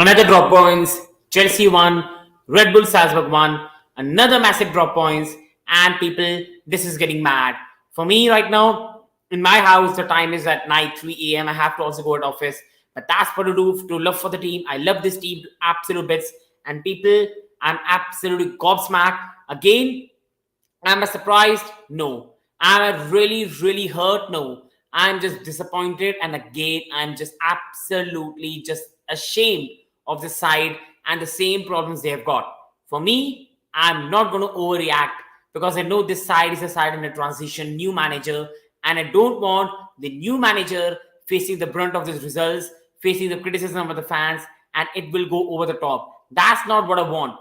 Another drop points. Chelsea won. Red Bull Salzburg won. Another massive drop points. And people, this is getting mad. For me right now, in my house, the time is at night, 3 a.m. I have to also go at office. But that's what to do, to love for the team. I love this team to absolute bits. And people, I'm absolutely gobsmacked. Again, am I surprised? No. Am I really hurt? No. I'm just disappointed. And again, I'm just absolutely just ashamed of the side and the same problems they have got. For me, I'm not going to overreact because I know this side is a side in a transition, new manager, and I don't want the new manager facing the brunt of these results, facing the criticism of the fans, and it will go over the top. That's not what I want.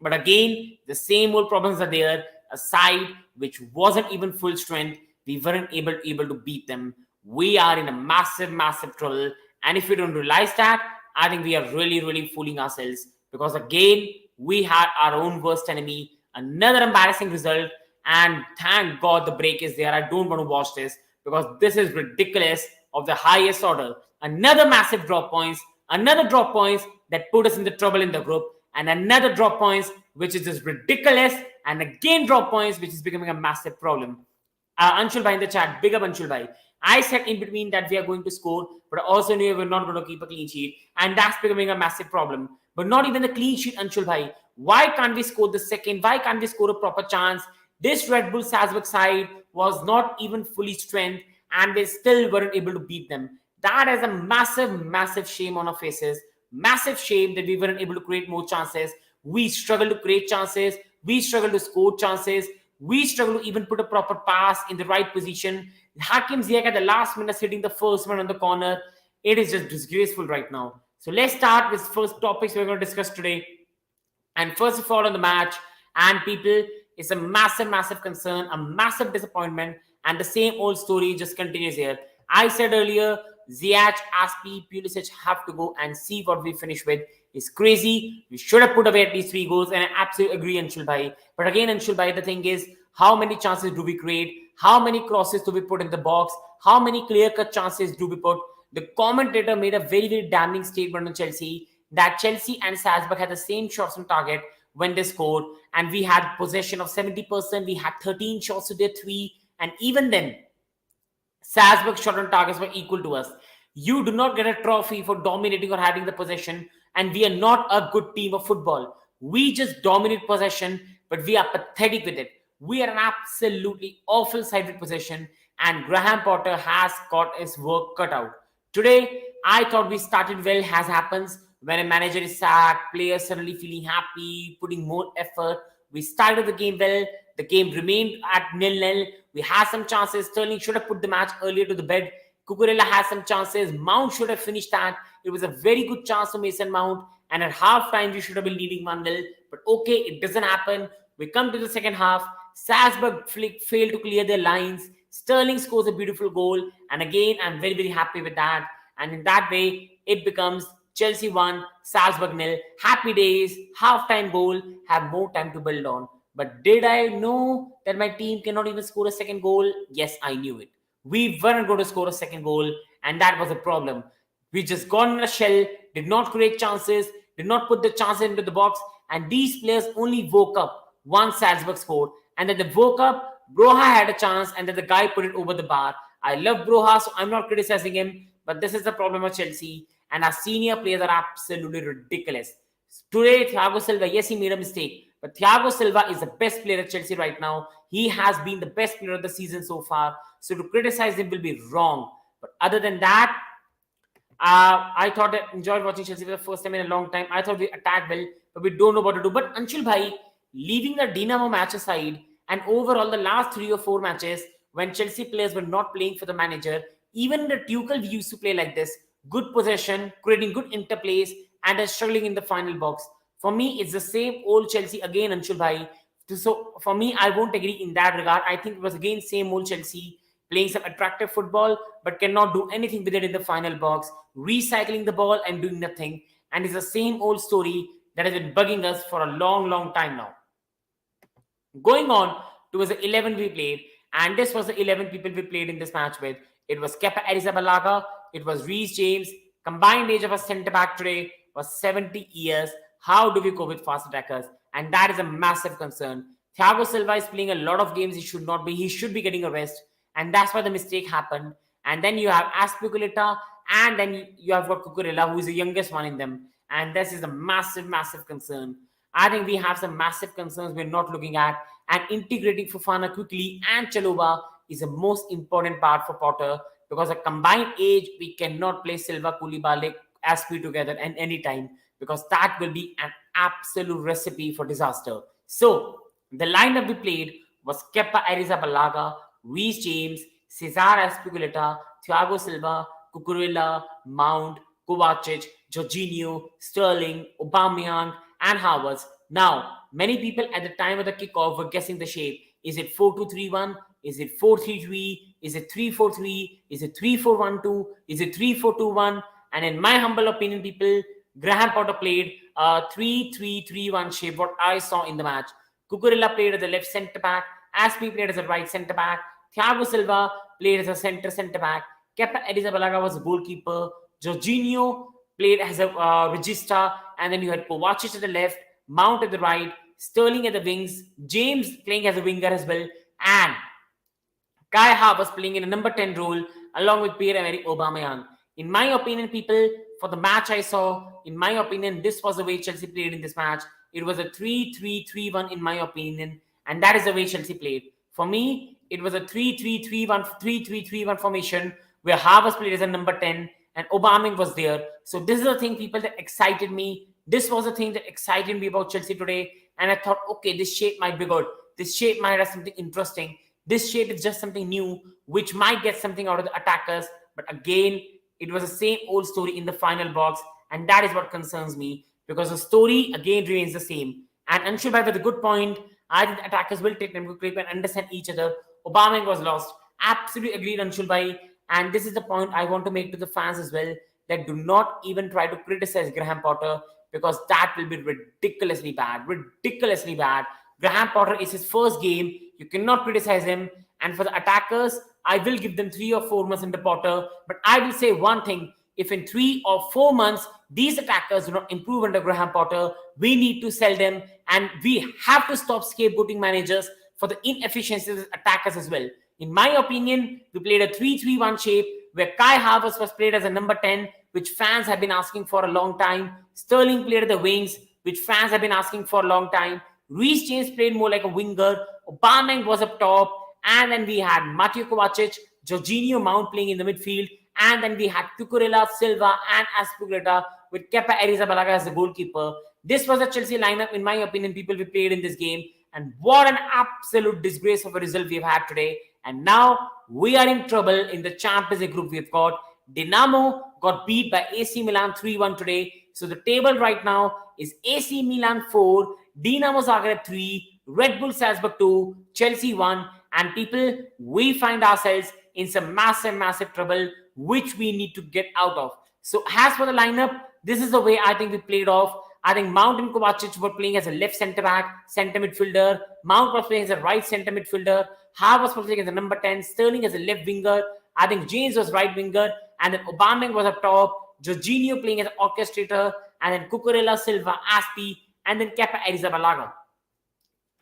But again, the same old problems are there. A side which wasn't even full strength, we weren't able to beat them. We are in a massive trouble. And if we don't realize that, I think we are really fooling ourselves. Because again, we had our own worst enemy. Another embarrassing result. And thank God the break is there. I don't want to watch this because this is ridiculous of the highest order. Another massive drop points. Another drop points that put us in the trouble in the group. And another drop points which is just ridiculous, and again drop points which is becoming a massive problem. Anshul Bhai in the chat, big up Anshul Bhai. I said in between that we are going to score, but I also knew we were not going to keep a clean sheet, and that's becoming a massive problem. But not even the clean sheet, Anshul Bhai. Why can't we score the second? Why can't we score a proper chance? This Red Bull Salzburg side was not even fully strength, and they still weren't able to beat them. That is a massive shame on our faces. Massive shame that we weren't able to create more chances. We struggle to create chances. We struggle to score chances. We struggle to even put a proper pass in the right position. Hakim Ziyech at the last minute hitting the first one on the corner. It is just disgraceful right now. So let's start with first topics we're going to discuss today. And first of all, on the match, and people, it's a massive concern, a massive disappointment, and the same old story just continues here. I said earlier, Ziyech, Aspi, Pulisic have to go and see what we finish with. It's crazy. We should have put away at least 3 goals, and I absolutely agree, Anshul Bhai. But again, Anshul Bhai, the thing is, how many chances do we create? How many crosses do we put in the box? How many clear-cut chances do we put? The commentator made a very damning statement on Chelsea that Chelsea and Salzburg had the same shots on target when they scored, and we had possession of 70%. We had 13 shots to their 3, and even then, Salzburg's shot on targets were equal to us. You do not get a trophy for dominating or having the possession, and we are not a good team of football. We just dominate possession, but we are pathetic with it. We are an absolutely awful side with possession, and Graham Potter has got his work cut out. Today, I thought we started well, as happens when a manager is sacked, players suddenly feeling happy, putting more effort. We started the game well. The game remained at 0-0. We had some chances. Sterling should have put the match earlier to the bed. Cucurella has some chances. Mount should have finished that. It was a very good chance for Mason Mount. And at halftime, we should have been leading 1-0. But okay, it doesn't happen. We come to the second half. Salzburg failed to clear their lines. Sterling scores a beautiful goal. And again, I'm very happy with that. And in that way, it becomes Chelsea 1, Salzburg 0. Happy days, halftime goal, have more time to build on. But did I know that my team cannot even score a second goal? Yes, I knew it. We weren't going to score a second goal, and that was a problem. We just got in a shell, did not create chances, did not put the chances into the box, and these players only woke up once Salzburg scored. And then they woke up, Broha had a chance, and then the guy put it over the bar. I love Broha, so I'm not criticizing him, but this is the problem of Chelsea, and our senior players are absolutely ridiculous. Today, Thiago Silva, yes, he made a mistake. But Thiago Silva is the best player at Chelsea right now. He has been the best player of the season so far. So to criticize him will be wrong. But other than that, I thought I enjoyed watching Chelsea for the first time in a long time. I thought we attacked well, but we don't know what to do. But Anshul Bhai, leaving the Dinamo match aside, and overall the last 3 or 4 matches, when Chelsea players were not playing for the manager, even the Tuchel we used to play like this. Good possession, creating good interplays, and then struggling in the final box. For me, it's the same old Chelsea again, Anshul Bhai. So for me, I won't agree in that regard. I think it was again same old Chelsea playing some attractive football, but cannot do anything with it in the final box, recycling the ball and doing nothing. And it's the same old story that has been bugging us for a long time now. Going on towards the 11 we played, and this was the 11 people we played in this match with. It was Kepa Arrizabalaga, it was Reece James. Combined age of a centre back today for 70 years. How do we go with fast attackers? And that is a massive concern. Thiago Silva is playing a lot of games he should not be. He should be getting a rest. And that's why the mistake happened. And then you have Aspilicueta, and then you have got Cucurella, who is the youngest one in them. And this is a massive, massive concern. I think we have some massive concerns we're not looking at. And integrating Fofana quickly and Chalobah is the most important part for Potter, because at combined age, we cannot play Silva, Koulibaly, Aspi together at any time, because that will be an absolute recipe for disaster. So the lineup we played was Kepa Arrizabalaga, Reece James, Cesar Azpilicueta, Thiago Silva, Cucurella, Mount, Kovacic, Jorginho, Sterling, Aubameyang, and Havertz. Now, many people at the time of the kickoff were guessing the shape. Is it 4-2-3-1? Is it 4-3-3? Is it 3-4-3? Is it 3-4-1-2? Is it 3-4-2-1? And in my humble opinion, people, Graham Potter played a 3-3-3-1 shape, what I saw in the match. Cucurella played as a left centre back. Aspi played as a right centre back. Thiago Silva played as a centre back. Kepa Arrizabalaga was a goalkeeper. Georginio played as a regista. And then you had Kovacic at the left, Mount at the right, Sterling at the wings, James playing as a winger as well, and Kai Havertz playing in a number 10 role along with Pierre-Emerick Aubameyang. In my opinion, people, for the match I saw, in my opinion, this was the way Chelsea played in this match. It was a 3-3-3-1 in my opinion, and that is the way Chelsea played. For me, it was a 3-3-3-1 formation where Havertz played as a number 10 and Aubameyang was there. So this is the thing, people, that excited me. This was the thing that excited me about Chelsea today. And I thought, okay, this shape might be good. This shape might have something interesting. This shape is just something new, which might get something out of the attackers. But again, it was the same old story in the final box. And that is what concerns me, because the story, again, remains the same. And Anshul Bhai with a good point. I think the attackers will take them to grip and understand each other. Aubameyang was lost. Absolutely agreed, Anshul Bhai. And this is the point I want to make to the fans as well, that do not even try to criticize Graham Potter, because that will be ridiculously bad. Ridiculously bad. Graham Potter is his first game. You cannot criticize him. And for the attackers, I will give them 3 or 4 months under Potter. But I will say one thing. If in 3 or 4 months, these attackers do not improve under Graham Potter, we need to sell them. And we have to stop scapegoating managers for the inefficiencies of attackers as well. In my opinion, we played a 3-3-1 shape where Kai Havertz was played as a number 10, which fans have been asking for a long time. Sterling played at the wings, which fans have been asking for a long time. Reece James played more like a winger. Aubameyang was up top. And then we had Mateo Kovacic, Georginio, Mount playing in the midfield. And then we had Cucurella, Silva, and Aspilicueta with Kepa Arrizabalaga as the goalkeeper. This was the Chelsea lineup, in my opinion, people we played in this game. And what an absolute disgrace of a result we've had today. And now we are in trouble in the Champions League group we've got. Dinamo got beat by AC Milan 3-1 today. So the table right now is AC Milan 4, Dinamo Zagreb 3, Red Bull Salzburg 2, Chelsea 1. And people, we find ourselves in some massive, massive trouble, which we need to get out of. So as for the lineup, this is the way I think we played off. I think Mount and Kovacic were playing as a left centre-back, centre midfielder. Mount was playing as a right centre midfielder. Havertz was playing as a number 10. Sterling as a left winger. I think James was right winger. And then Aubameyang was up top. Jorginho playing as an orchestrator. And then Cucurella, Silva, Aspi. And then Kepa Arrizabalaga.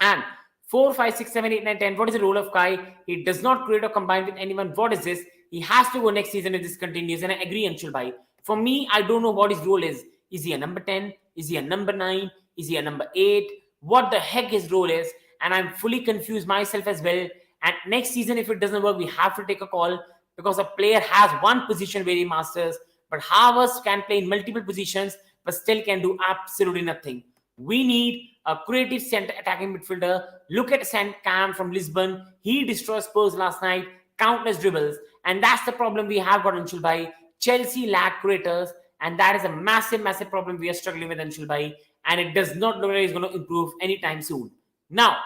And 4, 5, 6, 7, 8, 9, 10. What is the role of Kai? He does not create or combine with anyone. What is this? He has to go next season if this continues. And I agree, Anshul Bhai. For me, I don't know what his role is. Is he a number 10? Is he a number 9? Is he a number 8? What the heck his role is? And I'm fully confused myself as well. And next season, if it doesn't work, we have to take a call, because a player has one position where he masters. But Havertz can play in multiple positions, but still can do absolutely nothing. We need a creative center attacking midfielder. Look at Cam from Lisbon. He destroyed Spurs last night. Countless dribbles. And that's the problem we have got, Anshul Bhai. Chelsea lack creators. And that is a massive, massive problem we are struggling with, Anshul Bhai. And it does not look like it's going to improve anytime soon. Now,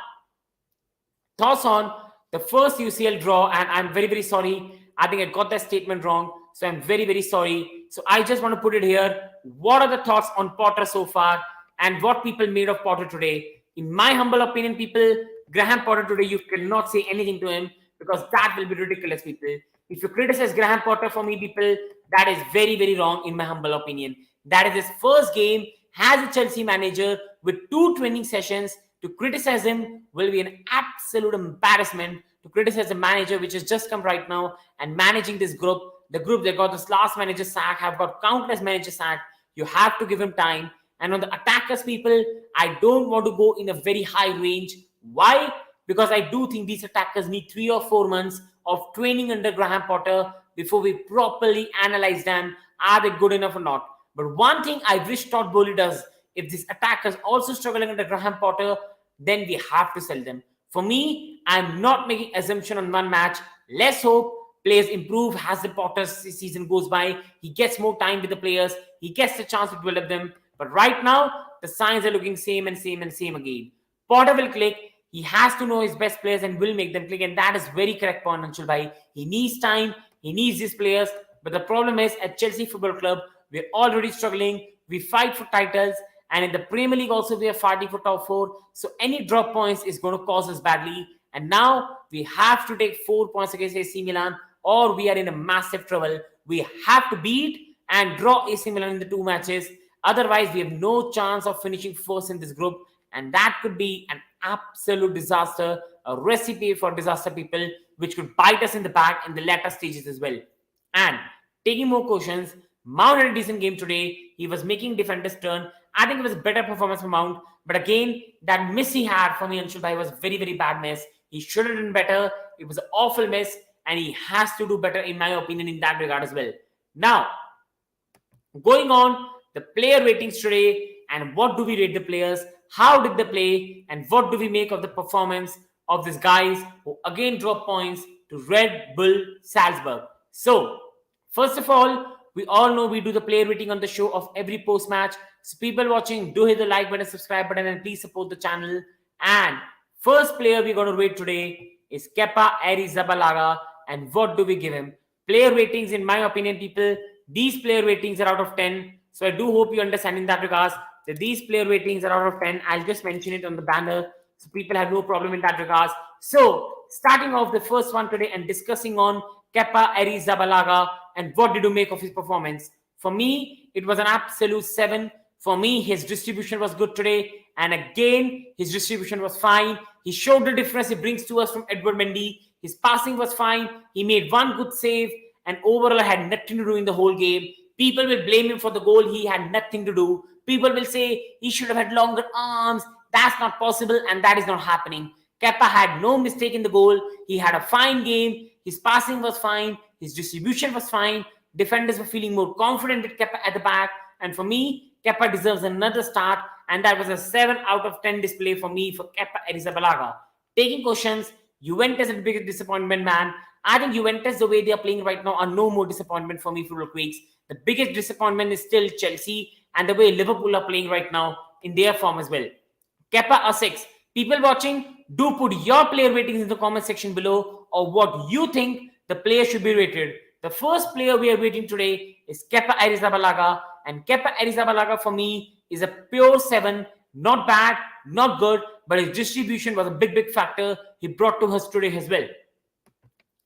thoughts on the first UCL draw. And I'm very, very sorry. I think I got that statement wrong. So I'm very, very sorry. So I just want to put it here. What are the thoughts on Potter so far? And what people made of Potter today? In my humble opinion, people, Graham Potter today, you cannot say anything to him, because that will be ridiculous, people. If you criticize Graham Potter, for me, people, that is very, very wrong in my humble opinion. That is his first game as a Chelsea manager with 2 training sessions. To criticize him will be an absolute embarrassment. To criticize a manager which has just come right now and managing this group, the group that got this last manager sack, have got countless manager sack. You have to give him time. And on the attackers, people, I don't want to go in a very high range. Why? Because I do think these attackers need 3 or 4 months of training under Graham Potter before we properly analyze them. Are they good enough or not? But one thing I wish Todd Bowley does, if these attackers also struggling under Graham Potter, then we have to sell them. For me, I'm not making assumption on one match. Let's hope players improve as the Potter season goes by. He gets more time with the players. He gets the chance to develop them. But right now, the signs are looking same and same and same again. Potter will click. He has to know his best players and will make them click. And that is very correct point, Anshul Bhai. He needs time. He needs these players. But the problem is at Chelsea Football Club, we're already struggling. We fight for titles. And in the Premier League also, we are fighting for top 4. So any drop points is going to cause us badly. And now we have to take 4 points against AC Milan or we are in a massive trouble. We have to beat and draw AC Milan in the 2 matches. Otherwise, we have no chance of finishing first in this group. And that could be an absolute disaster, a recipe for disaster, people, which could bite us in the back in the latter stages as well. And taking more questions, Mount had a decent game today. He was making defenders turn. I think it was a better performance from Mount. But again, that miss he had for me, Anshul Bhai, was very, very bad miss. He should have done better. It was an awful miss. And he has to do better, in my opinion, in that regard as well. Now, going on, the player ratings today. And what do we rate the players? How did they play? And what do we make of the performance of these guys who again drop points to Red Bull Salzburg? So, first of all, we all know we do the player rating on the show of every post-match. So people watching, do hit the like button, subscribe button, and please support the channel. And first player we're going to rate today is Kepa Arrizabalaga. And what do we give him? Player ratings, in my opinion, people, these player ratings are out of 10. So I do hope you understand in that regards that these player ratings are out of 10. I'll just mention it on the banner so people have no problem in that regards. So starting off the first one today and discussing on Kepa Arrizabalaga and what did you make of his performance? For me, it was an absolute 7. For me, his distribution was good today. And again, his distribution was fine. He showed the difference he brings to us from Edward Mendy. His passing was fine. He made one good save. And overall, had nothing to do in the whole game. People will blame him for the goal. He had nothing to do. People will say he should have had longer arms. That's not possible. And that is not happening. Kepa had no mistake in the goal. He had a fine game. His passing was fine. His distribution was fine. Defenders were feeling more confident with Kepa at the back. And for me, Kepa deserves another start. And that was a 7 out of 10 display for me for Kepa Arrizabalaga. Taking questions, Juventus is the biggest disappointment, man. I think Juventus, the way they are playing right now, are no more disappointment for me, Football Quakes. The biggest disappointment is still Chelsea and the way Liverpool are playing right now in their form as well. Kepa a 6. People watching, do put your player ratings in the comment section below or what you think the player should be rated. The first player we are rating today is Kepa Arrizabalaga. And Kepa Arrizabalaga for me is a pure 7. Not bad, not good, but his distribution was a big factor he brought to us today as well.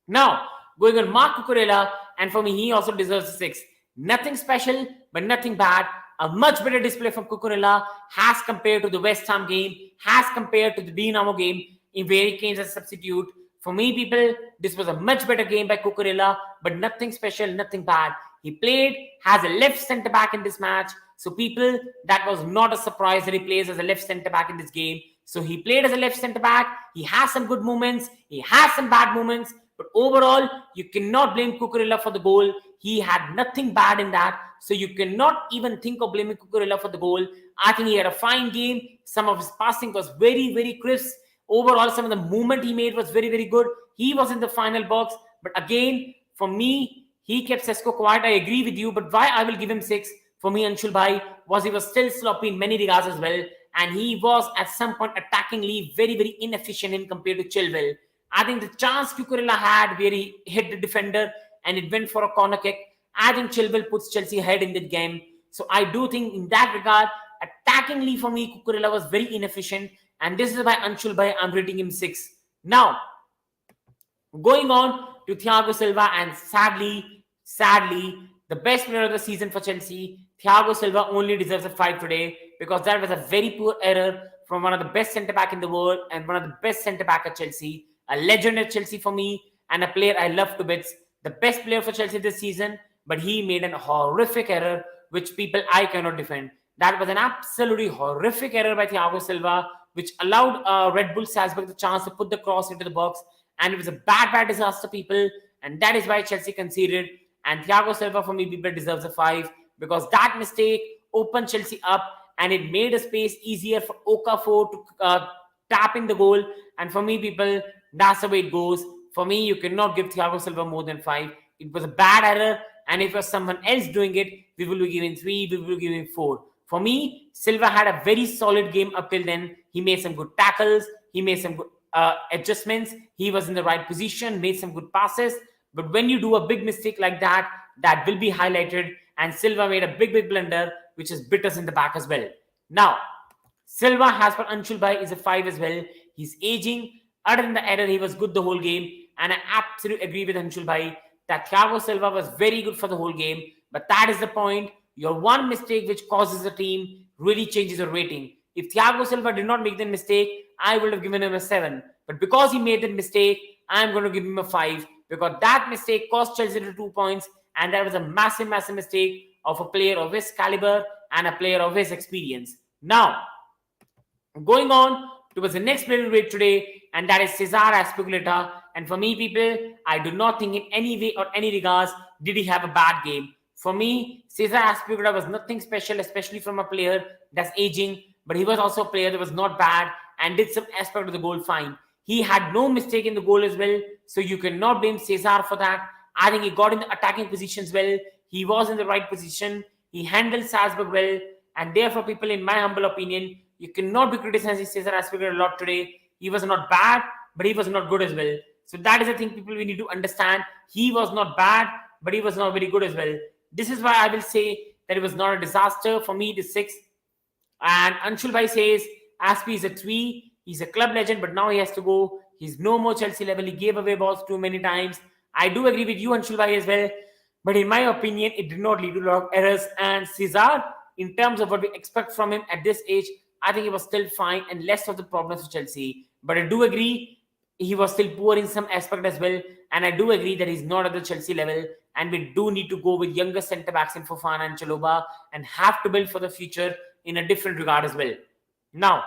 Now, going on Marc Cucurella, and for me, he also deserves a 6. Nothing special, but nothing bad. A much better display from Cucurella has compared to the West Ham game, has compared to the Dinamo game in where he came as a substitute. For me, people, this was a much better game by Cucurella, but nothing special, nothing bad. He played as a left centre-back in this match. So people, that was not a surprise that he plays as a left centre-back in this game. So he played as a left centre-back. He has some good moments. He has some bad moments. But overall, you cannot blame Cucurella for the goal. He had nothing bad in that. So you cannot even think of blaming Cucurella for the goal. I think he had a fine game. Some of his passing was very crisp. Overall, some of the movement he made was very good. He was in the final box. But again, for me, he kept Sesko quiet. I agree with you. But why I will give him 6 for me, Anshul Bhai, was he was still sloppy in many regards as well. And he was at some point attackingly very inefficient in compared to Chilwell. I think the chance Cucurella had where he hit the defender and it went for a corner kick, I think Chilwell puts Chelsea ahead in that game. So I do think in that regard, attackingly for me, Cucurella was very inefficient. And this is why Anshul Bhai, I'm rating him 6. Now, going on to Thiago Silva, and sadly, the best player of the season for Chelsea, Thiago Silva only deserves a 5 today because that was a very poor error from one of the best centre back in the world and one of the best centre back at Chelsea, a legend at Chelsea for me, and a player I love to bits, the best player for Chelsea this season, but he made an horrific error which people I cannot defend. That was an absolutely horrific error by Thiago Silva, which allowed Red Bull Salzburg the chance to put the cross into the box, and it was a bad disaster, people, and that is why Chelsea conceded. And Thiago Silva, for me, people deserves a 5 because that mistake opened Chelsea up and it made a space easier for Okafor to tap in the goal. And for me, people, that's the way it goes. For me, you cannot give Thiago Silva more than 5. It was a bad error, and if it was someone else doing it, we will be giving 3, we will be giving 4. For me, Silva had a very solid game up till then. He made some good tackles, he made some good adjustments, he was in the right position, made some good passes. But when you do a big mistake like that, that will be highlighted. And Silva made a big blunder, which has bit us in the back as well. Now, Silva, as per Anshul Bhai, is a 5 as well. He's aging. Other than the error, he was good the whole game. And I absolutely agree with Anshul Bhai that Thiago Silva was very good for the whole game. But that is the point. Your one mistake which causes the team really changes your rating. If Thiago Silva did not make the mistake, I would have given him a 7. But because he made the mistake, I'm going to give him a 5. Because that mistake cost Chelsea 2 points. And that was a massive mistake of a player of his caliber and a player of his experience. Now, going on towards the next player rate today, and that is Cesar Azpilicueta. And for me, people, I do not think in any way or any regards did he have a bad game. For me, Cesar Azpilicueta was nothing special, especially from a player that's aging. But he was also a player that was not bad and did some aspect of the goal fine. He had no mistake in the goal as well. So you cannot blame Cesar for that. I think he got in the attacking positions well. He was in the right position. He handled Salzburg well. And therefore, people, in my humble opinion, you cannot be criticizing Cesar Azpilicueta a lot today. He was not bad, but he was not good as well. So that is the thing, people, we need to understand. He was not bad, but he was not very good as well. This is why I will say that it was not a disaster. For me, it is 6. And Anshul Bhai says Aspi is a 3. He's a club legend, but now he has to go. He's no more Chelsea level. He gave away balls too many times. I do agree with you, Anshul Bhai, as well. But in my opinion, it did not lead to a lot of errors. And Cesar, in terms of what we expect from him at this age, I think he was still fine and less of the problems for Chelsea. But I do agree he was still poor in some aspect as well. And I do agree that he's not at the Chelsea level. And we do need to go with younger centre-backs in Fofana and Chalobah and have to build for the future in a different regard as well. Now,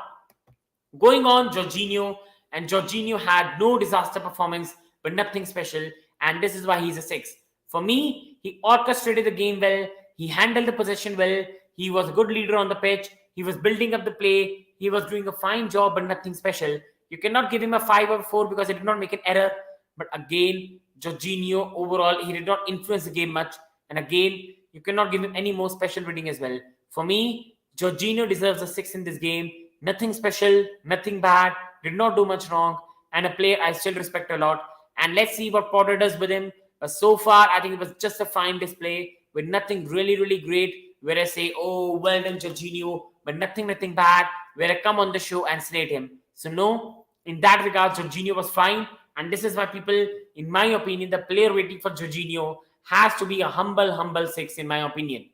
going on, Georginio. And Georginio had no disaster performance, but nothing special. And this is why he's a 6. For me, he orchestrated the game well. He handled the possession well. He was a good leader on the pitch. He was building up the play. He was doing a fine job, but nothing special. You cannot give him a 5 or 4 because he did not make an error. But again, Georginio, overall, he did not influence the game much. And again, you cannot give him any more special rating as well. For me, Georginio deserves a 6 in this game. Nothing special, nothing bad, did not do much wrong. And a player I still respect a lot. And let's see what Potter does with him. But so far, I think it was just a fine display with nothing really great. Where I say, oh, well done, Georginio, but nothing bad. Where I come on the show and slate him. So no, in that regard, Georginio was fine. And this is why people, in my opinion, the player rating for Georginio has to be a humble 6, in my opinion.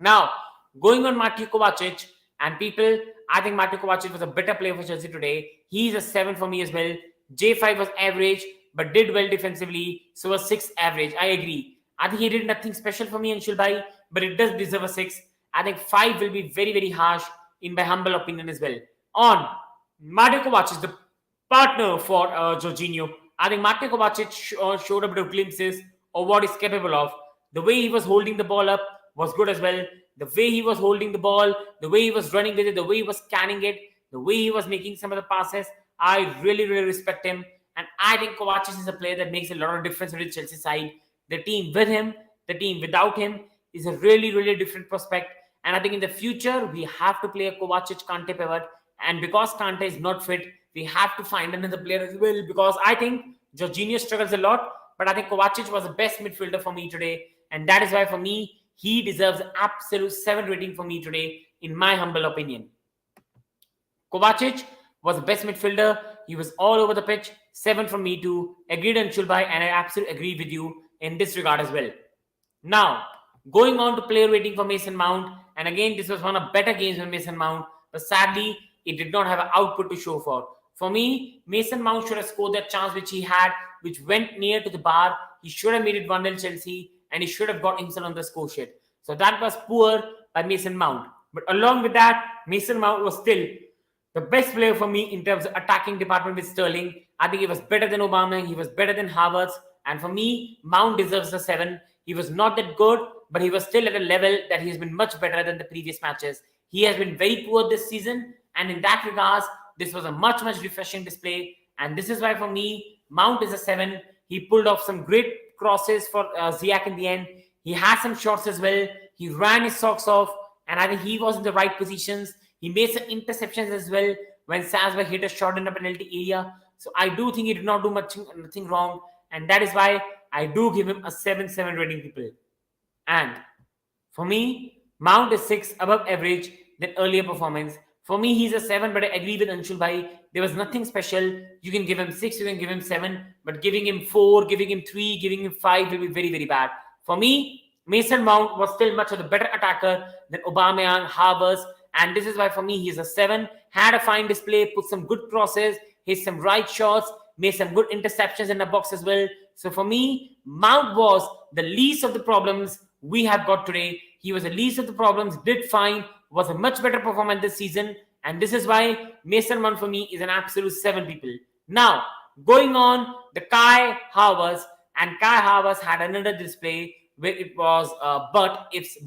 Now, going on Mateo Kovacic, and people, I think Mateo Kovacic was a better player for Chelsea today. He's a 7 for me as well. J5 was average, but did well defensively. So a 6 average. I agree. I think he did nothing special for me, Anshul Bhai, but it does deserve a 6. I think 5 will be very harsh, in my humble opinion as well. On Mateo Kovacic, the partner for Georginio. I think Mateo Kovacic showed a bit of glimpses of what he's capable of. The way he was holding the ball up was good as well. The way he was holding the ball, the way he was running with it, the way he was scanning it, the way he was making some of the passes, I really respect him. And I think Kovacic is a player that makes a lot of difference with the Chelsea side. The team with him, the team without him is a really different prospect. And I think in the future, we have to play a Kovacic-Kante pivot. And because Kante is not fit, we have to find another player as well. Because I think Georginio struggles a lot. But I think Kovacic was the best midfielder for me today. And that is why, for me, he deserves an absolute 7 rating for me today, in my humble opinion. Kovacic was the best midfielder. He was all over the pitch. 7 from me too. Agreed on Chulbai, and I absolutely agree with you in this regard as well. Now, Going on to player rating for Mason Mount, and again, this was one of better games for Mason Mount, but sadly, it did not have an output to show for. For me, Mason Mount should have scored that chance which he had, which went near to the bar. He should have made it 1-0 Chelsea, and he should have got himself on the score sheet. So that was poor by Mason Mount. But along with that, Mason Mount was still the best player for me in terms of attacking department with Sterling. I think he was better than Obama. He was better than Havertz. And for me, Mount deserves a 7. He was not that good, but he was still at a level that he has been much better than the previous matches. He has been very poor this season. And in that regards, this was a much refreshing display. And this is why for me, Mount is a 7. He pulled off some great crosses for Ziyech in the end. He had some shots as well. He ran his socks off. And I think he was in the right positions. He made some interceptions as well when Salzburg hit a shot in the penalty area. So I do think he did not do nothing wrong. And that is why I do give him a 7-7 rating, people. And for me, Mount is 6 above average than earlier performance. For me, he's a 7, but I agree with Anshul Bhai. There was nothing special. You can give him 6, you can give him 7, but giving him 4, giving him 3, giving him 5 will be very bad. For me, Mason Mount was still much of the better attacker than Aubameyang, Havertz, and this is why for me he's a 7. Had a fine display, put some good crosses, hit some right shots, made some good interceptions in the box as well. So for me, Mount was the least of the problems we have got today. He was the least of the problems, did fine, was a much better performance this season, and this is why Mason Mount for me is an absolute 7, people. Now, going on, the Kai Havertz, and Kai Havertz had another display where it was but ifs.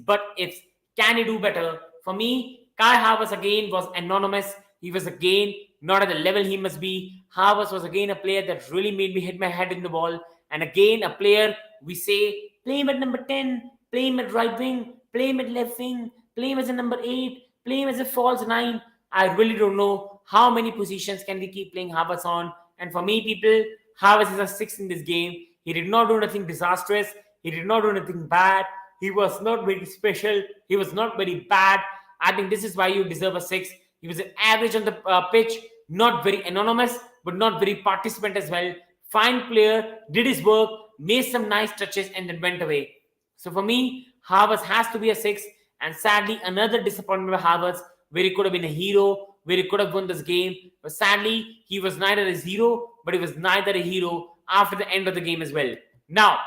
Can he do better? For me, Kai Havertz again was anonymous. He was again not at the level he must be. Havertz was again a player that really made me hit my head in the wall. And again, a player we say, play him at number 10, play him at right wing, play him at left wing, play him as a number 8, play him as a false 9. I really don't know how many positions can we keep playing Havertz on. And for me, people, Havertz is a 6 in this game. He did not do nothing disastrous. He did not do anything bad. He was not very special. He was not very bad. I think this is why you deserve a 6. He was an average on the pitch, not very anonymous, but not very participant as well. Fine player, did his work, made some nice touches, and then went away. So for me, Havertz has to be a 6. And sadly, another disappointment by Havertz, where he could have been a hero, where he could have won this game. But sadly, he was neither a hero, but he was neither a hero after the end of the game as well. Now,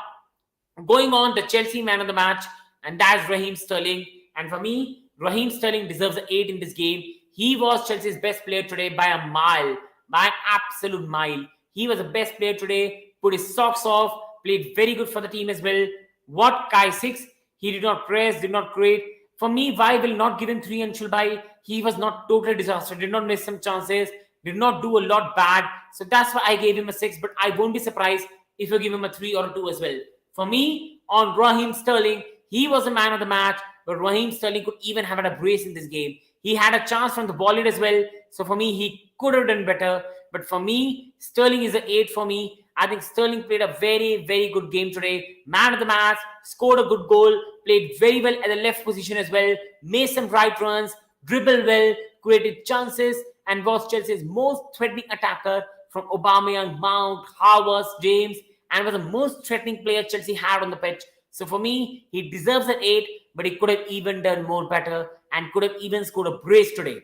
going on, the Chelsea man of the match, and that's Raheem Sterling. And for me, Raheem Sterling deserves an 8 in this game. He was Chelsea's best player today by a mile, by an absolute mile. He was the best player today, put his socks off, played very good for the team as well. What Kai 6? He did not press, did not create. For me, why will not give him 3 and Shulbai? He was not totally disaster, did not miss some chances, did not do a lot bad. So that's why I gave him a 6, but I won't be surprised if you give him a 3 or a 2 as well. For me, on Raheem Sterling, he was the man of the match, but Raheem Sterling could even have had a brace in this game. He had a chance from the ball as well. So for me, he could have done better. But for me, Sterling is an 8 for me. I think Sterling played a very good game today. Man of the match, scored a good goal, played very well at the left position as well, made some right runs, dribbled well, created chances, and was Chelsea's most threatening attacker from Aubameyang, Mount, Havertz, James, and was the most threatening player Chelsea had on the pitch. So for me, he deserves an 8, but he could have even done more better and could have even scored a brace today.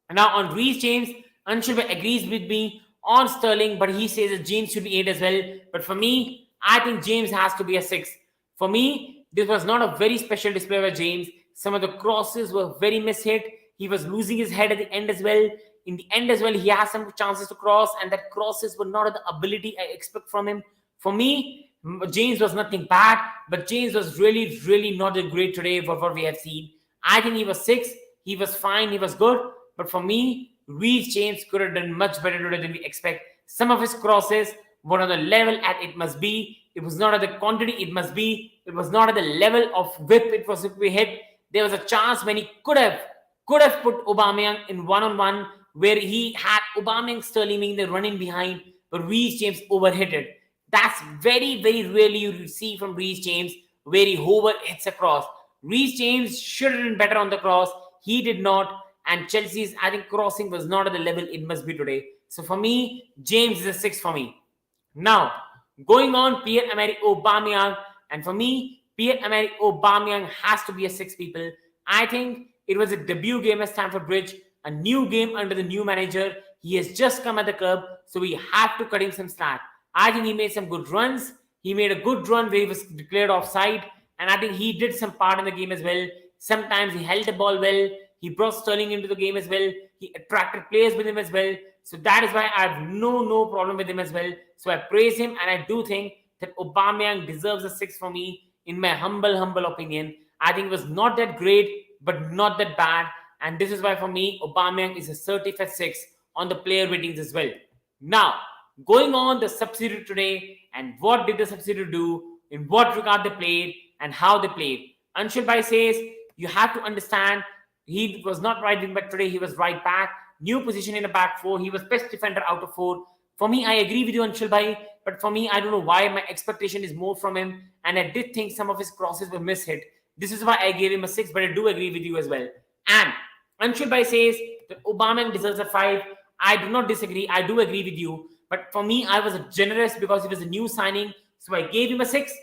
And now on Reece James, Anshul agrees with me on Sterling, but he says that James should be 8 as well. But for me, I think James has to be a 6. For me, this was not a very special display by James. Some of the crosses were very mishit. He was losing his head at the end as well. In the end as well, he has some chances to cross, and that crosses were not the ability I expect from him. For me, James was nothing bad, but James was really not a great today for what we have seen. I think he was 6. He was fine. He was good. But for me, Reece James could have done much better today than we expect. Some of his crosses were on the level at it must be. It was not at the quantity it must be. It was not at the level of whip it was to be hit. There was a chance when he could have put Aubameyang in one-on-one, where he had Aubameyang Sterling being the running behind, but Reece James overhit it. That's very rarely you see from Reece James, where he hover hits across. Reece James should have done better on the cross. He did not. And Chelsea's, I think, crossing was not at the level it must be today. So for me, James is a 6 for me. Now, going on, Pierre-Emerick Aubameyang. And for me, Pierre-Emerick Aubameyang has to be a 6, people. I think it was a debut game at Stamford Bridge, a new game under the new manager. He has just come at the club, so we have to cut him some slack. I think he made some good runs. He made a good run where he was declared offside, and I think he did some part in the game as well. Sometimes he held the ball well. He brought Sterling into the game as well. He attracted players with him as well. So that is why I have no problem with him as well. So I praise him, and I do think that Aubameyang deserves a 6 for me, in my humble opinion. I think it was not that great, but not that bad. And this is why for me, Aubameyang is a certified 6 on the player ratings as well. Now, going on the substitute today, and what did the substitute do, in what regard they played, and how they played. Anshul Bhai says, you have to understand, he was not right wing back today, he was right back. New position in the back 4. He was best defender out of 4. For me, I agree with you, Anshul Bhai, but for me, I don't know why my expectation is more from him, and I did think some of his crosses were mishit. This is why I gave him a 6, but I do agree with you as well. And Anshul Bhai says that Aubameyang deserves a 5. I do not disagree. I do agree with you. But for me, I was generous because he was a new signing, so I gave him a 6.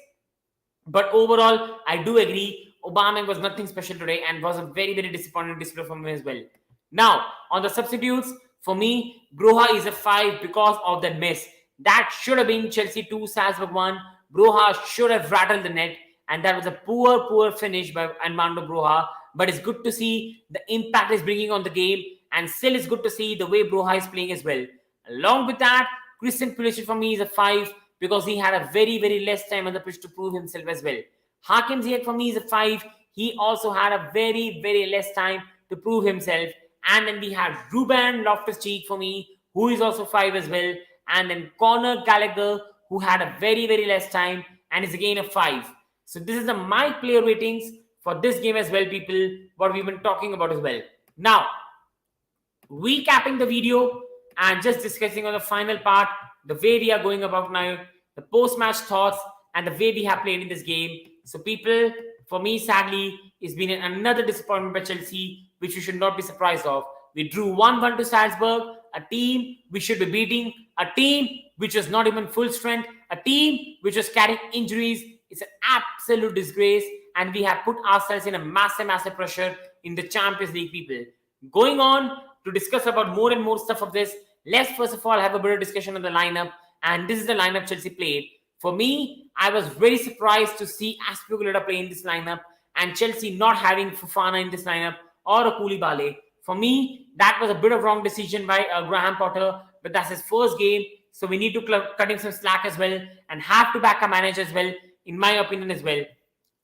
But overall, I do agree. Aubameyang was nothing special today and was a very disappointing display from him as well. Now, on the substitutes, for me, Broha is a 5 because of that miss. That should have been Chelsea 2, Salzburg 1. Broha should have rattled the net, and that was a poor finish by Armando Broha. But it's good to see the impact he's bringing on the game, and still it's good to see the way Broha is playing as well. Along with that, Christian Pulisic for me is a 5 because he had a very less time on the pitch to prove himself as well. Hakim Ziyech for me is a 5. He also had a very less time to prove himself. And then we have Ruben Loftus-Cheek for me, who is also 5 as well. And then Conor Gallagher, who had a very less time and is again a 5. So this is my player ratings for this game as well, people, what we've been talking about as well. Now, recapping the video and just discussing on the final part, the way we are going about now, the post-match thoughts, and the way we have played in this game. So people, for me, sadly, it's been another disappointment by Chelsea, which we should not be surprised of. We drew 1-1 to Salzburg, a team we should be beating, a team which was not even full strength, a team which was carrying injuries. It's an absolute disgrace, and we have put ourselves in a massive pressure in the Champions League, people. Going on to discuss about more and more stuff of this, let's first of all have a better discussion on the lineup, and this is the lineup Chelsea played. For me, I was very surprised to see Azpilicueta play in this lineup, and Chelsea not having Fofana in this lineup or a Koulibaly. For me, that was a bit of wrong decision by Graham Potter, but that's his first game, so we need to cut him some slack as well and have to back our manager as well, in my opinion as well.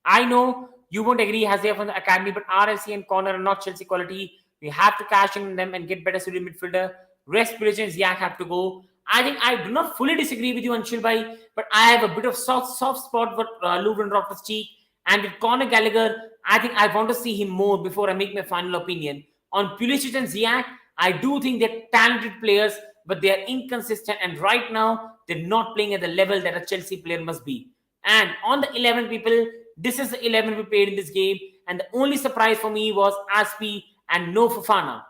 I know you won't agree, Hazia from the academy, but RLC and Connor are not Chelsea quality. We have to cash in them and get better suited midfielder. Rest Pulisic and Ziyech have to go. I think I do not fully disagree with you, Anshul Bhai, but I have a bit of soft spot for Ruben Loftus-Cheek. And with Conor Gallagher, I think I want to see him more before I make my final opinion. On Pulisic and Ziyech, I do think they're talented players, but they are inconsistent. And right now, they're not playing at the level that a Chelsea player must be. And on the 11 people, this is the 11 we played in this game. And the only surprise for me was Aspi and no Fofana.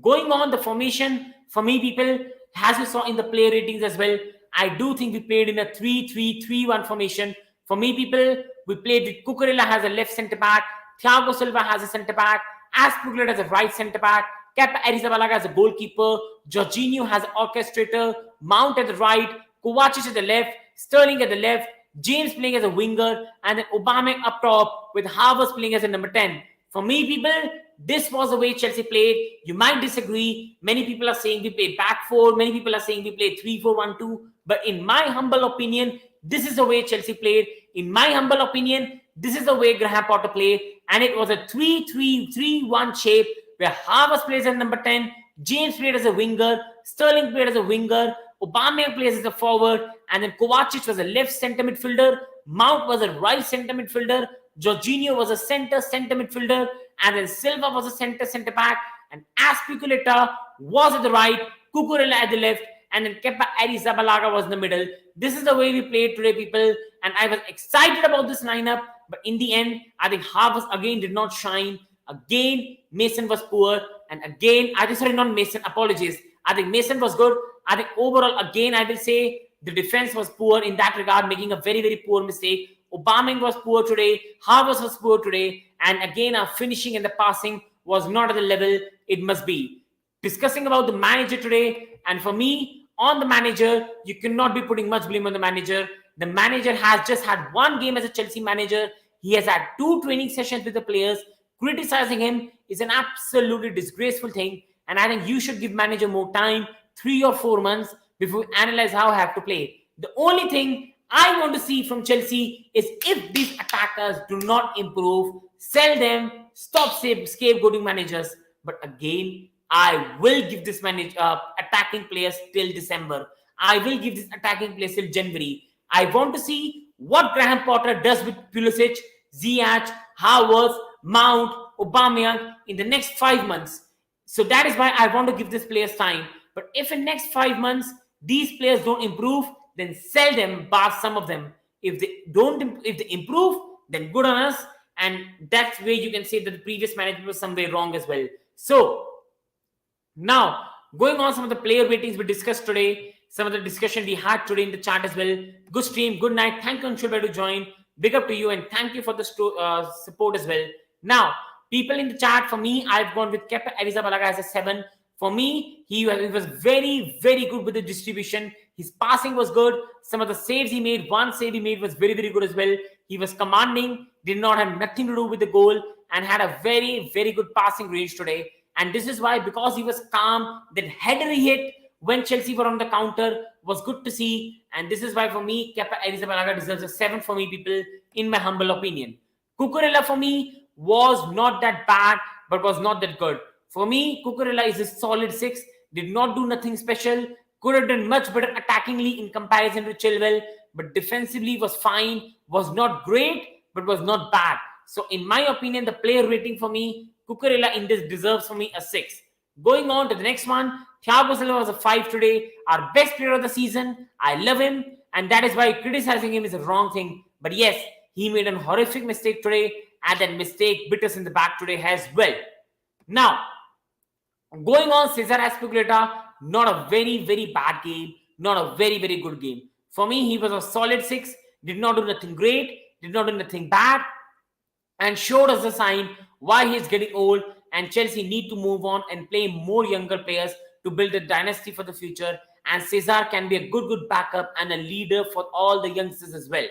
Going on the formation, for me, people, as you saw in the player ratings as well, I do think we played in a 3-3-3-1 formation. For me, people, we played with Cucurella as a left centre-back, Thiago Silva as a centre-back, Azpilicueta as a right centre-back, Kepa Arrizabalaga as a goalkeeper, Georginio as an orchestrator, Mount at the right, Kovacic at the left, Sterling at the left, James playing as a winger, and then Aubameyang up top with Havertz playing as a number 10. For me, people, this was the way Chelsea played. You might disagree. Many people are saying we played back 4. Many people are saying we played 3-4-1-2. But in my humble opinion, this is the way Chelsea played. In my humble opinion, this is the way Graham Potter played. And it was a 3-3-3-1 shape where Havertz plays as number 10, James played as a winger, Sterling played as a winger, Aubameyang plays as a forward, and then Kovacic was a left centre midfielder, Mount was a right centre midfielder, Georginio was a centre midfielder, and then Silva was a centre back, and Azpilicueta was at the right, Cucurella at the left, and then Kepa Arrizabalaga was in the middle. This is the way we played today, people, and I was excited about this lineup, but in the end, I think Havertz again did not shine. Again, Mason was poor, and again, I think Mason was good. I think overall, again, I will say the defense was poor in that regard, making a very poor mistake. Aubameyang was poor today. Havertz was poor today. And again, our finishing and the passing was not at the level it must be. Discussing about the manager today, and for me, on the manager, you cannot be putting much blame on the manager. The manager has just had one game as a Chelsea manager. He has had 2 training sessions with the players. Criticizing him is an absolutely disgraceful thing. And I think you should give manager more time, 3 or 4 months, before we analyze how I have to play. The only thing I want to see from Chelsea is if these attackers do not improve, sell them, stop scapegoating managers. But again, I will give this attacking players till December. I will give this attacking players till January. I want to see what Graham Potter does with Pulisic, Ziyech, Havertz, Mount, Aubameyang in the next 5 months. So that is why I want to give these players time. But if in next 5 months these players don't improve, then sell them, bar some of them. If they improve, then good on us. And that's where you can say that the previous management was somewhere wrong as well. So now going on some of the player ratings we discussed today, some of the discussion we had today in the chat as well. Good stream, good night. Thank you, Anshul, to join. Big up to you and thank you for the support as well. Now, people in the chat, for me, I've gone with Kepa Arrizabalaga as a 7. For me, he was very, very good with the distribution. His passing was good. Some of the saves he made, one save he made was very, very good as well. He was commanding, did not have nothing to do with the goal, and had a very, very good passing range today. And this is why, because he was calm, that header he hit when Chelsea were on the counter was good to see. And this is why, for me, Kepa Arrizabalaga deserves a 7 for me, people, in my humble opinion. Cucurella, for me, was not that bad, but was not that good. For me, Cucurella is a solid 6. Did not do nothing special. Could have done much better attackingly in comparison to Chilwell. But defensively was fine. Was not great, but was not bad. So in my opinion, the player rating for me, Cucurella in this deserves for me a 6. Going on to the next one, Thiago Silva was a 5 today. Our best player of the season. I love him. And that is why criticizing him is a wrong thing. But yes, he made a horrific mistake today. And that mistake bit us in the back today as well. Now, going on, Cesar Azpilicueta, not a very, very bad game. Not a very, very good game. For me, he was a solid 6. Did not do nothing great. Did not do nothing bad. And showed us the sign why he's getting old. And Chelsea need to move on and play more younger players to build a dynasty for the future. And Cesar can be a good backup and a leader for all the youngsters as well.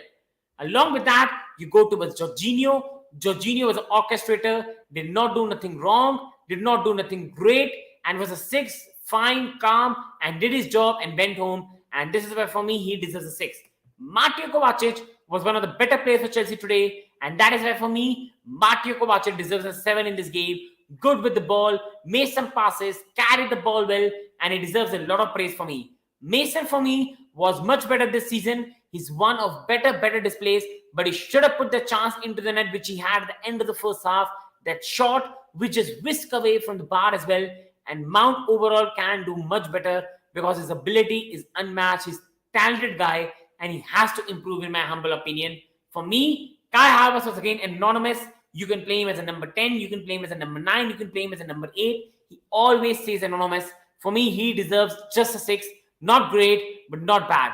Along with that, you go towards Georginio. Georginio was an orchestrator, did not do nothing wrong, did not do nothing great, and was a 6, fine, calm, and did his job and went home. And this is why, for me, he deserves a 6. Mateo Kovacic was one of the better players for Chelsea today, and that is why, for me, Mateo Kovacic deserves a 7 in this game. Good with the ball, made some passes, carried the ball well, and he deserves a lot of praise for me. Mason, for me, was much better this season. He's one of better displays, but he should have put the chance into the net, which he had at the end of the first half. That shot, which is whisked away from the bar as well. And Mount overall can do much better because his ability is unmatched. He's a talented guy, and he has to improve, in my humble opinion. For me, Kai Havertz was again anonymous. You can play him as a number 10. You can play him as a number 9. You can play him as a number 8. He always stays anonymous. For me, he deserves just a 6. Not great, but not bad.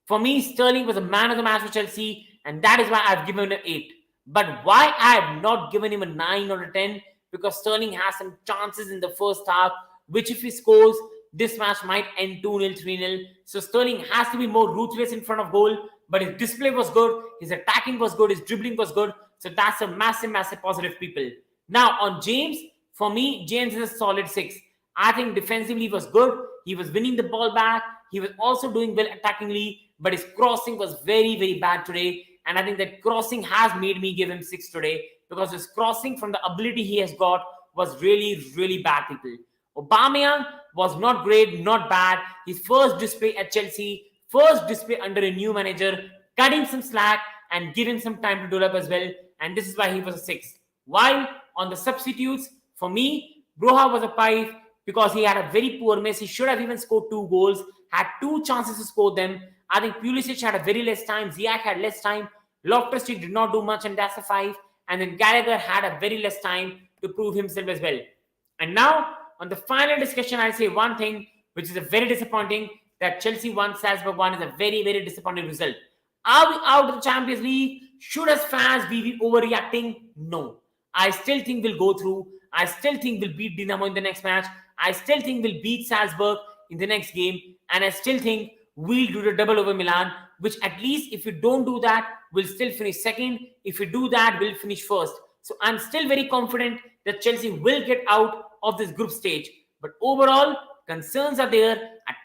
For me, Sterling was a man of the match for Chelsea, and that is why I've given him an 8. But why I have not given him a 9 or a 10? Because Sterling has some chances in the first half, which if he scores, this match might end 2-0, 3-0. So Sterling has to be more ruthless in front of goal, but his display was good, his attacking was good, his dribbling was good. So that's a massive positive, people. Now, on James, for me, James is a solid 6. I think defensively he was good. He was winning the ball back. He was also doing well attackingly, but his crossing was very, very bad today. And I think that crossing has made me give him 6 today, because his crossing from the ability he has got was really, really bad, people. Aubameyang was not great, not bad. His first display at Chelsea, first display under a new manager, cut him some slack and give him some time to develop as well. And this is why he was a 6. While on the substitutes, for me, Broha was a 5 because he had a very poor miss. He should have even scored 2 goals, had 2 chances to score them. I think Pulisic had a very less time. Ziyech had less time. Loftus-Cheek did not do much, and that's a 5. And then Gallagher had a very less time to prove himself as well. And now, on the final discussion, I'll say one thing, which is a very disappointing, that Chelsea won, Salzburg won is a very, very disappointing result. Are we out of the Champions League? Should as fans be overreacting? No. I still think we'll go through. I still think we'll beat Dinamo in the next match. I still think we'll beat Salzburg in the next game. And I still think we'll do the double over Milan, which at least if we don't do that, we'll still finish second. If we do that, we'll finish first. So I'm still very confident that Chelsea will get out of this group stage. But overall, concerns are there.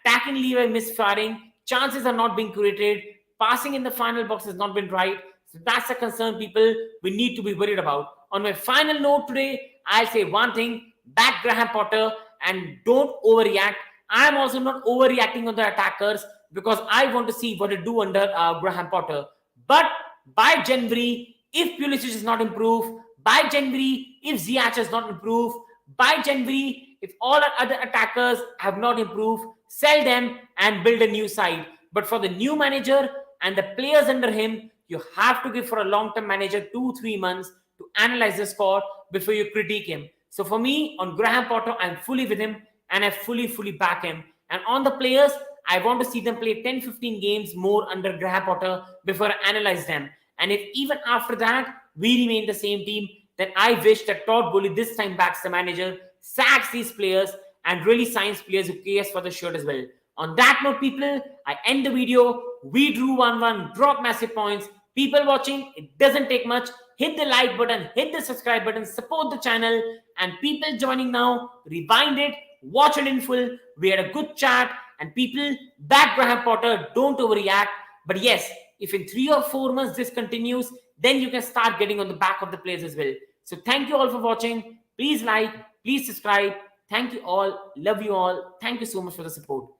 Attacking lever misfiring. Chances are not being created. Passing in the final box has not been right. So that's a concern, people, we need to be worried about. On my final note today, I'll say one thing: back Graham Potter and don't overreact. I'm also not overreacting on the attackers because I want to see what they do under Graham Potter. But by January, if Pulisic is not improved, by January, if Ziyech is not improved, by January, if all our other attackers have not improved, sell them and build a new side. But for the new manager and the players under him, you have to give for a long-term manager 2-3 months to analyze the score before you critique him. So for me, on Graham Potter, I'm fully with him and I fully back him. And on the players, I want to see them play 10-15 games more under Graham Potter before I analyze them. And if even after that, we remain the same team, then I wish that Todd Bowley this time backs the manager, sacks these players, and really signs players who cares for the shirt as well. On that note, people, I end the video. We drew 1-1, drop massive points. People watching, it doesn't take much. Hit the like button, hit the subscribe button, support the channel. And people joining now, rewind it, watch it in full. We had a good chat. And people, back Graham Potter, don't overreact. But yes, if in 3 or 4 months this continues, then you can start getting on the back of the players as well. So thank you all for watching. Please like, please subscribe. Thank you all. Love you all. Thank you so much for the support.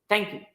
Thank you.